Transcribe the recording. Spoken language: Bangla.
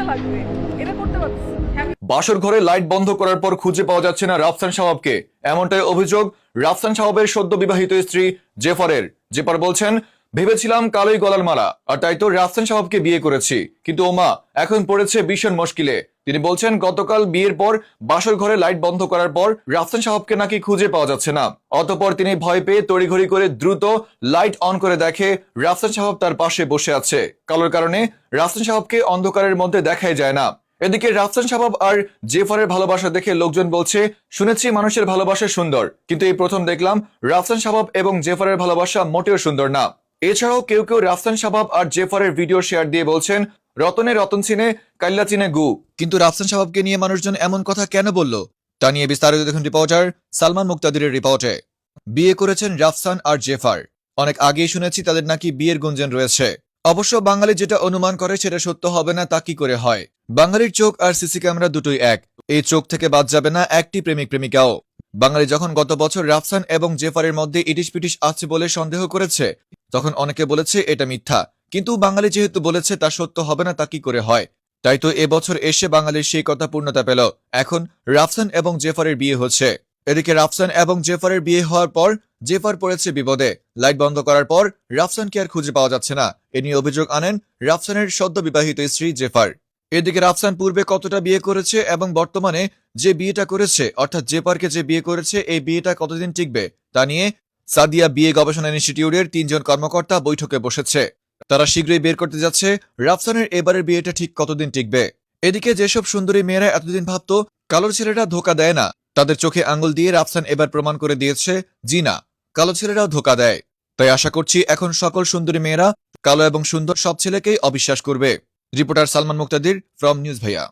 থাকবে, এটা করতে পারতেছে না। বাসর ঘরে লাইট বন্ধ করার পর খুঁজে পাওয়া যাচ্ছে না রাফসান সাহাবকে, এমনটাই অভিযোগ রাফসান সাহাবের সদ্য বিবাহিত স্ত্রী জেফারের। জেফার বলছেন, ভেবেছিলাম কালোই গলার মালা, আর তাই তো রাফসান সাহাবকে বিয়ে করেছি, কিন্তু ওমা এখন পড়েছে ভীষণ মুশকিলে। তিনি বলছেন, গতকাল বিয়ের পর বাসর ঘরে লাইট বন্ধ করার পর রাফসান সাহাবকে নাকি খুঁজে পাওয়া যাচ্ছে না। অতঃপর তিনি ভয় পেয়ে তড়িঘড়ি করে দ্রুত লাইট অন করে দেখে রাফসান সাহাব তার পাশে বসে আছে। কালোর কারণে রাফসান সাহাবকে অন্ধকারের মধ্যে দেখাই যায় না। এদিকে রাফসান সাহাব আর জেফারের ভালোবাসা দেখে লোকজন বলছে, শুনেছি মানুষের ভালোবাসা সুন্দর, কিন্তু এই প্রথম দেখলাম রাফসান সাহাব এবং জেফারের ভালোবাসা মোটেও সুন্দর না। এছাড়াও কেউ কেউ রাফসান সাহাব আর জেফারের ভিডিও শেয়ার দিয়ে বলছেন, রতনে রতন চিনে কাল্লা চিনে গু। কিন্তু রাফসান সাহাবকে নিয়ে মানুষজন এমন কথা কেন বলল, তা নিয়ে বিস্তারিত দেখুন রিপোর্টার সালমান মুক্তাদিরের রিপোর্টে। বিয়ে করেছেন রাফসান আর জেফার। অনেক আগেই শুনেছি তাদের নাকি বিয়ের গুঞ্জন রয়েছে। অবশ্য বাঙালি যেটা অনুমান করে সেটা সত্য হবে না তা কি করে হয়? বাঙালির চোখ আর সিসি ক্যামেরা দুটোই এক, এই চোখ থেকে বাদ যাবে না একটি প্রেমিক প্রেমিকাও। বাঙালি যখন গত বছর রাফসান এবং জেফারের মধ্যে ইটিশ পিটিশ আছে বলে সন্দেহ করেছে, তখন অনেকে বলেছে এটা মিথ্যা, কিন্তু বাঙালি যেহেতু বলেছে তা সত্য হবে না তা কি করে হয়? তাই তো এবছর এসে বাঙালির সেই কথা পূর্ণতা পেল। এখন রাফসান এবং জেফারের বিয়ে হচ্ছে। এদিকে রাফসান এবং জেফারের বিয়ে হওয়ার পর জেফার পড়েছে বিপদে। লাইট বন্ধ করার পর রাফসানকে আর খুঁজে পাওয়া যাচ্ছে না, এ নিয়ে অভিযোগ আনেন রাফসানের সদ্য বিবাহিত স্ত্রী জেফার। এদিকে রাফসান পূর্বে কতটা বিয়ে করেছে এবং বর্তমানে যে বিয়েটা করেছে, অর্থাৎ জেফারকে যে বিয়ে করেছে, এই বিয়েটা কতদিন টিকবে তা নিয়ে সাদিয়া বিয়ে গবেষণা ইনস্টিটিউটের 3 জন কর্মকর্তা বৈঠকে বসেছে। তারা শীঘ্রই বের করতে যাচ্ছে রাফসানের এবারের বিয়েটা ঠিক কতদিন টিকবে। এদিকে যেসব সুন্দরী মেয়েরা এতদিন ভাবত কালোর ছেলেরা ধোকা দেয় না, তাদের চোখে আঙ্গুল দিয়ে রাফসান এবার প্রমাণ করে দিয়েছে, জি না, কালো ছেলেরাও ধোকা দেয়। তাই আশা করছি এখন সকল সুন্দরী মেয়েরা কালো এবং সুন্দর সব ছেলেকেই অবিশ্বাস করবে। Reporter Salman Muktadir from news ভাইয়া।